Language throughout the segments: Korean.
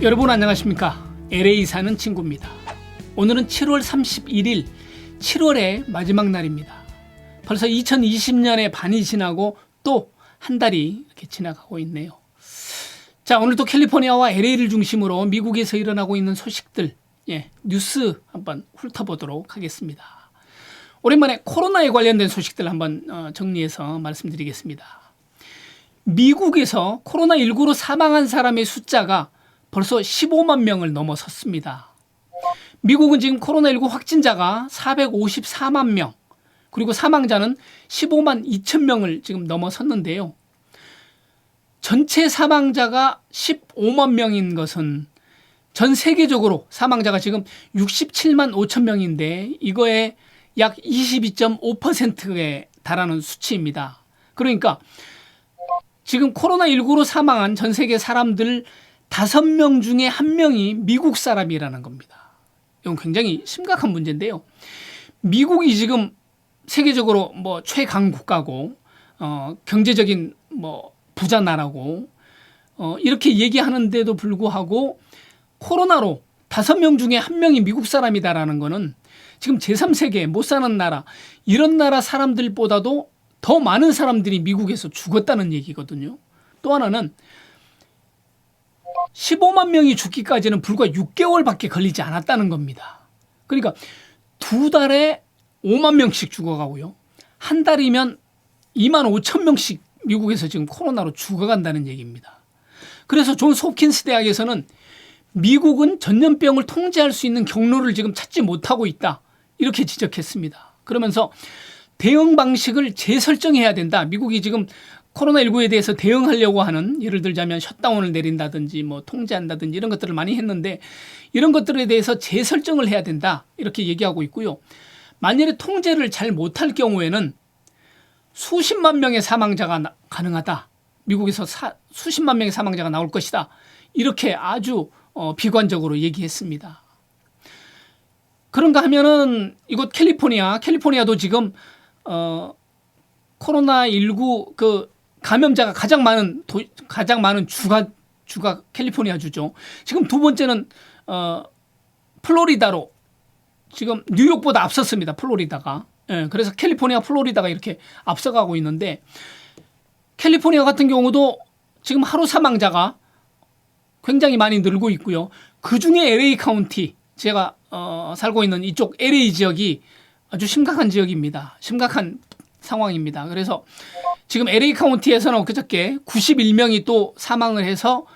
여러분 안녕하십니까? LA 사는 친구입니다. 오늘은 7월 31일 7월의 마지막 날입니다. 벌써 2020년의 반이 지나고 또 한 달이 이렇게 지나가고 있네요. 자, 오늘도 캘리포니아와 LA를 중심으로 미국에서 일어나고 있는 소식들, 뉴스 한번 훑어보도록 하겠습니다. 오랜만에 코로나에 관련된 소식들 한번 정리해서 말씀드리겠습니다. 미국에서 코로나19로 사망한 사람의 숫자가 벌써 15만 명을 넘어섰습니다. 미국은 지금 코로나19 확진자가 454만 명, 그리고 사망자는 15만 2천 명을 지금 넘어섰는데요. 전체 사망자가 15만 명인 것은 전 세계적으로 사망자가 지금 67만 5천 명인데 이거에 약 22.5%에 달하는 수치입니다. 그러니까 지금 코로나19로 사망한 전 세계 사람들 5명 중에 1명이 미국 사람이라는 겁니다. 이건 굉장히 심각한 문제인데요. 미국이 지금 세계적으로 최강 국가고 경제적인 부자 나라고 이렇게 얘기하는데도 불구하고 코로나로 5명 중에 1명이 미국 사람이다라는 거는 지금 제3세계 못 사는 나라 이런 나라 사람들보다도 더 많은 사람들이 미국에서 죽었다는 얘기거든요. 또 하나는 15만 명이 죽기까지는 불과 6개월밖에 걸리지 않았다는 겁니다. 그러니까 2달에 5만 명씩 죽어가고요. 한 달이면 2만 5천 명씩 미국에서 지금 코로나로 죽어간다는 얘기입니다. 그래서 존스 홉킨스 대학에서는 미국은 전염병을 통제할 수 있는 경로를 지금 찾지 못하고 있다. 이렇게 지적했습니다. 그러면서 대응 방식을 재설정해야 된다. 미국이 지금 코로나19에 대해서 대응하려고 하는, 예를 들자면 셧다운을 내린다든지 통제한다든지 이런 것들을 많이 했는데 이런 것들에 대해서 재설정을 해야 된다. 이렇게 얘기하고 있고요. 만일에 통제를 잘 못할 경우에는 수십만 명의 사망자가 가능하다. 미국에서 수십만 명의 사망자가 나올 것이다. 이렇게 아주 비관적으로 얘기했습니다. 그런가 하면은 이곳 캘리포니아도 지금 코로나19 그 감염자가 가장 많은 주가 캘리포니아 주죠. 지금 두 번째는 플로리다로 지금 뉴욕보다 앞섰습니다. 플로리다가. 그래서 캘리포니아, 플로리다가 이렇게 앞서가고 있는데 캘리포니아 같은 경우도 지금 하루 사망자가 굉장히 많이 늘고 있고요. 그중에 LA 카운티, 제가 살고 있는 이쪽 LA 지역이 아주 심각한 지역입니다. 심각한 상황입니다. 그래서 지금 LA 카운티에서는 엊그저께 91명이 또 사망을 해서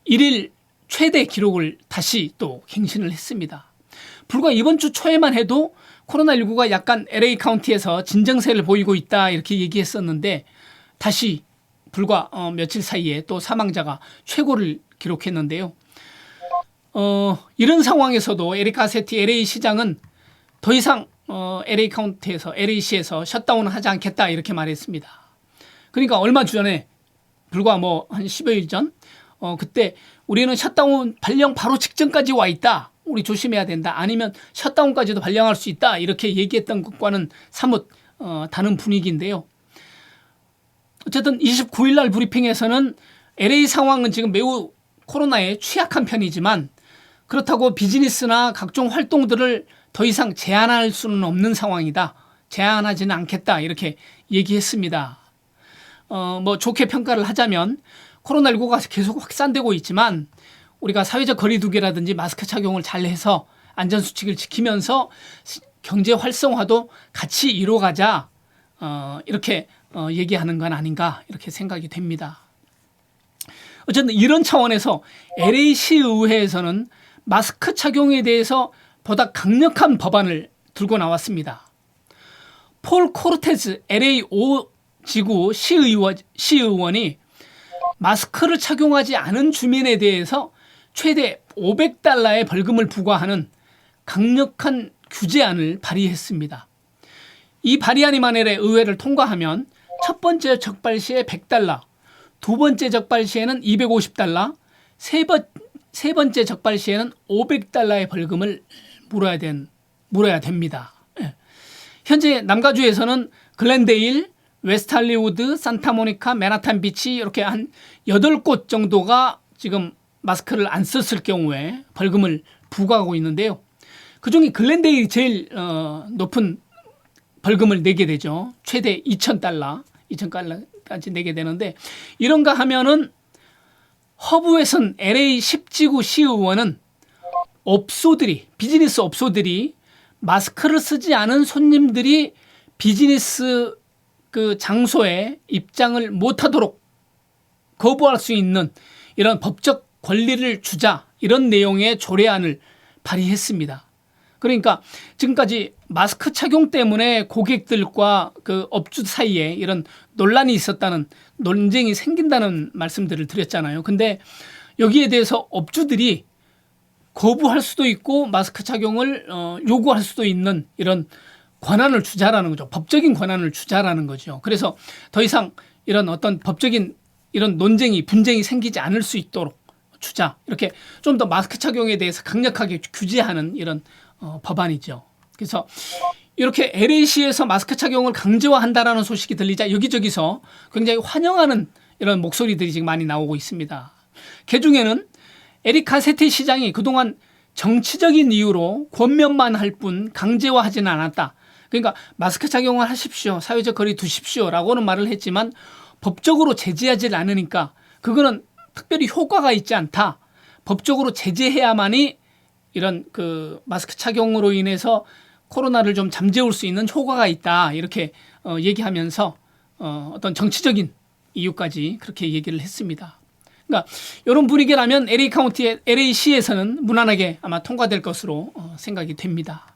1일 최대 기록을 다시 또 갱신을 했습니다. 불과 이번 주 초에만 해도 코로나19가 약간 LA 카운티에서 진정세를 보이고 있다 이렇게 얘기했었는데 다시 불과 며칠 사이에 또 사망자가 최고를 기록했는데요. 이런 상황에서도 에릭 가세티 LA 시장은 더 이상 LA 카운티에서 LA시에서 셧다운을 하지 않겠다 이렇게 말했습니다. 그러니까 얼마 전에 불과 한 10여일 전 그때 우리는 셧다운 발령 바로 직전까지 와 있다. 우리 조심해야 된다. 아니면 셧다운까지도 발령할 수 있다. 이렇게 얘기했던 것과는 사뭇 다른 분위기인데요. 어쨌든 29일 날 브리핑에서는 LA 상황은 지금 매우 코로나에 취약한 편이지만 그렇다고 비즈니스나 각종 활동들을 더 이상 제한할 수는 없는 상황이다. 제한하지는 않겠다. 이렇게 얘기했습니다. 좋게 평가를 하자면 코로나19가 계속 확산되고 있지만 우리가 사회적 거리두기라든지 마스크 착용을 잘 해서 안전수칙을 지키면서 경제 활성화도 같이 이루어가자. 이렇게 얘기하는 건 아닌가 이렇게 생각이 됩니다. 어쨌든 이런 차원에서 LA시의회에서는 마스크 착용에 대해서 보다 강력한 법안을 들고 나왔습니다. 폴 코르테즈 LA 5지구 시의원이 마스크를 착용하지 않은 주민에 대해서 최대 $500의 벌금을 부과하는 강력한 규제안을 발의했습니다. 이 발의안이 만일에 의회를 통과하면 첫 번째 적발 시에 $100, 두 번째 적발 시에는 $250, 세 번째 적발 시에는 $500의 벌금을 물어야 됩니다. 현재 남가주에서는 글렌데일, 웨스트 할리우드, 산타모니카, 맨하탄 비치 이렇게 한 8곳 정도가 지금 마스크를 안 썼을 경우에 벌금을 부과하고 있는데요. 그중에 글렌데일이 제일 높은 벌금을 내게 되죠. 최대 $2,000까지 내게 되는데, 이런가 하면은 허브웨선 LA 10지구 시의원은 비즈니스 업소들이 마스크를 쓰지 않은 손님들이 비즈니스 그 장소에 입장을 못하도록 거부할 수 있는 이런 법적 권리를 주자, 이런 내용의 조례안을 발의했습니다. 그러니까 지금까지 마스크 착용 때문에 고객들과 그 업주 사이에 이런 논란이 있었다는, 논쟁이 생긴다는 말씀들을 드렸잖아요. 근데 여기에 대해서 업주들이 거부할 수도 있고 마스크 착용을 요구할 수도 있는 이런 권한을 주자라는 거죠. 법적인 권한을 주자라는 거죠. 그래서 더 이상 이런 어떤 법적인 이런 논쟁이, 분쟁이 생기지 않을 수 있도록 주자. 이렇게 좀 더 마스크 착용에 대해서 강력하게 규제하는 이런 법안이죠. 그래서 이렇게 LA시에서 마스크 착용을 강제화한다라는 소식이 들리자 여기저기서 굉장히 환영하는 이런 목소리들이 지금 많이 나오고 있습니다. 그중에는 에릭 카세티 시장이 그동안 정치적인 이유로 권면만 할 뿐 강제화하지는 않았다. 그러니까 마스크 착용을 하십시오, 사회적 거리 두십시오라고는 말을 했지만 법적으로 제재하지 않으니까 그거는 특별히 효과가 있지 않다. 법적으로 제재해야만이 이런 그 마스크 착용으로 인해서 코로나를 좀 잠재울 수 있는 효과가 있다. 이렇게 얘기하면서 어떤 정치적인 이유까지 그렇게 얘기를 했습니다. 그러니까 이런 분위기라면 LA 카운티의 LA시에서는 무난하게 아마 통과될 것으로 생각이 됩니다.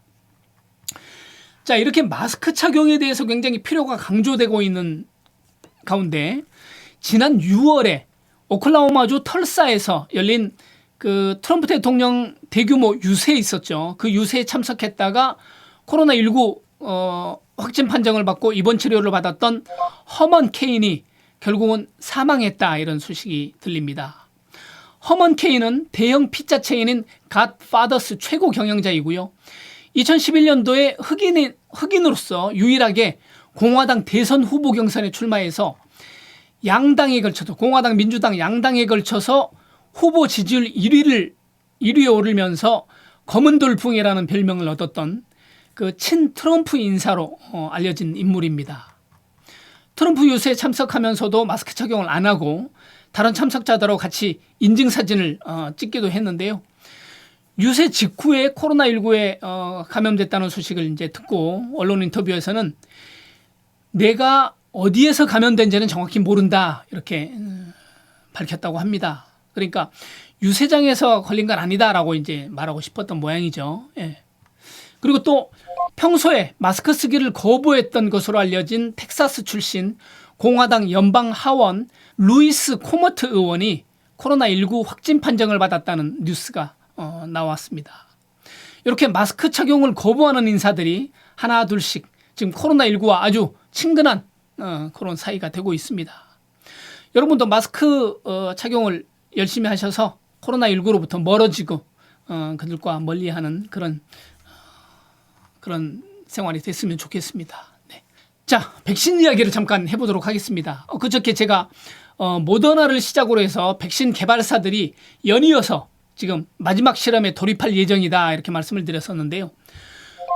자, 이렇게 마스크 착용에 대해서 굉장히 필요가 강조되고 있는 가운데 지난 6월에 오클라호마주 털사에서 열린 그 트럼프 대통령 대규모 유세에 있었죠. 그 유세에 참석했다가 코로나19 확진 판정을 받고 입원 치료를 받았던 허먼 케인이 결국은 사망했다, 이런 소식이 들립니다. 허먼 케인은 대형 피자 체인인 갓파더스 최고 경영자이고요. 2011년도에 흑인으로서 유일하게 공화당 대선 후보 경선에 출마해서 양당에 걸쳐서, 공화당 민주당 양당에 걸쳐서 후보 지지율 1위에 오르면서 검은 돌풍이라는 별명을 얻었던 그 친 트럼프 인사로 알려진 인물입니다. 트럼프 유세에 참석하면서도 마스크 착용을 안 하고 다른 참석자들하고 같이 인증사진을 찍기도 했는데요. 유세 직후에 코로나19에 감염됐다는 소식을 이제 듣고 언론 인터뷰에서는 내가 어디에서 감염된지는 정확히 모른다, 이렇게 밝혔다고 합니다. 그러니까 유세장에서 걸린 건 아니다라고 이제 말하고 싶었던 모양이죠. 예. 그리고 또 평소에 마스크 쓰기를 거부했던 것으로 알려진 텍사스 출신 공화당 연방 하원 루이스 코머트 의원이 코로나19 확진 판정을 받았다는 뉴스가 나왔습니다. 이렇게 마스크 착용을 거부하는 인사들이 하나 둘씩 지금 코로나19와 아주 친근한 그런 사이가 되고 있습니다. 여러분도 마스크 착용을 열심히 하셔서 코로나19로부터 멀어지고 그들과 멀리하는 그런 생활이 됐으면 좋겠습니다. 네. 자, 백신 이야기를 잠깐 해보도록 하겠습니다. 그저께 제가 모더나를 시작으로 해서 백신 개발사들이 연이어서 지금 마지막 실험에 돌입할 예정이다, 이렇게 말씀을 드렸었는데요.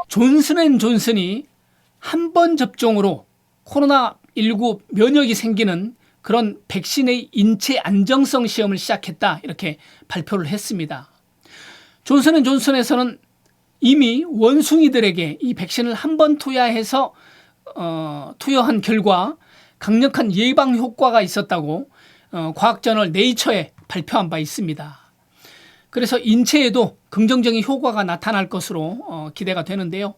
존슨앤존슨이 한 번 접종으로 코로나19 면역이 생기는 그런 백신의 인체 안정성 시험을 시작했다, 이렇게 발표를 했습니다. 존슨앤존슨에서는 이미 원숭이들에게 이 백신을 한 번 투여해서 투여한 결과 강력한 예방 효과가 있었다고 과학저널 네이처에 발표한 바 있습니다. 그래서 인체에도 긍정적인 효과가 나타날 것으로 기대가 되는데요.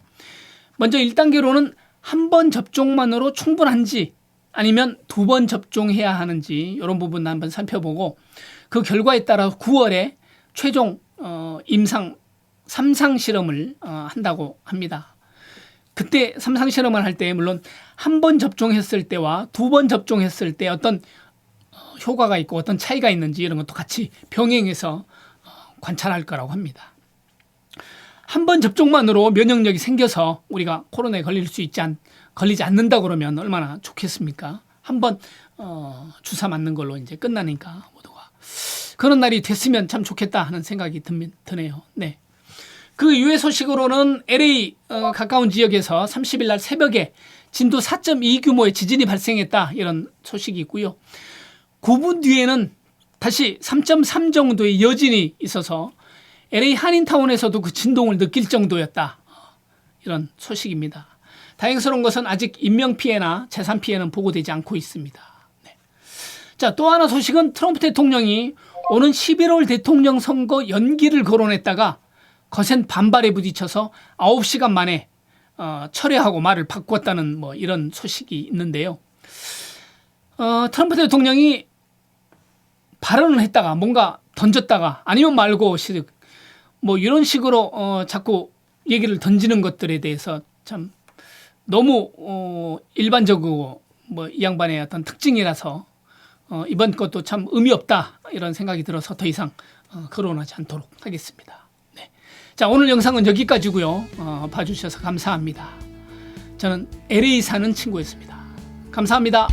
먼저 1단계로는 한 번 접종만으로 충분한지 아니면 2번 접종해야 하는지 이런 부분 한번 살펴보고 그 결과에 따라 9월에 최종 임상 3상 실험을 한다고 합니다. 그때 3상 실험을 할 때 물론 한 번 접종했을 때와 2번 접종했을 때 어떤 효과가 있고 어떤 차이가 있는지 이런 것도 같이 병행해서 관찰할 거라고 합니다. 한 번 접종만으로 면역력이 생겨서 우리가 코로나에 걸리지 않는다 그러면 얼마나 좋겠습니까? 한 번 주사 맞는 걸로 이제 끝나니까 모두가. 그런 날이 됐으면 참 좋겠다 하는 생각이 드네요. 네. 그 이외 소식으로는 LA 가까운 지역에서 30일 날 새벽에 진도 4.2 규모의 지진이 발생했다 이런 소식이 있고요. 9분 뒤에는 다시 3.3 정도의 여진이 있어서 LA 한인타운에서도 그 진동을 느낄 정도였다 이런 소식입니다. 다행스러운 것은 아직 인명피해나 재산피해는 보고되지 않고 있습니다. 네. 자, 또 하나 소식은 트럼프 대통령이 오는 11월 대통령 선거 연기를 거론했다가 거센 반발에 부딪혀서 9시간 만에 철회하고 말을 바꿨다는 뭐 이런 소식이 있는데요. 트럼프 대통령이 발언을 했다가 뭔가 던졌다가 아니면 말고 뭐 이런 식으로 자꾸 얘기를 던지는 것들에 대해서 참 너무 일반적이고 뭐 이 양반의 어떤 특징이라서 이번 것도 참 의미 없다 이런 생각이 들어서 더 이상 거론하지 않도록 하겠습니다. 네. 자, 오늘 영상은 여기까지고요. 봐주셔서 감사합니다. 저는 LA 사는 친구였습니다. 감사합니다.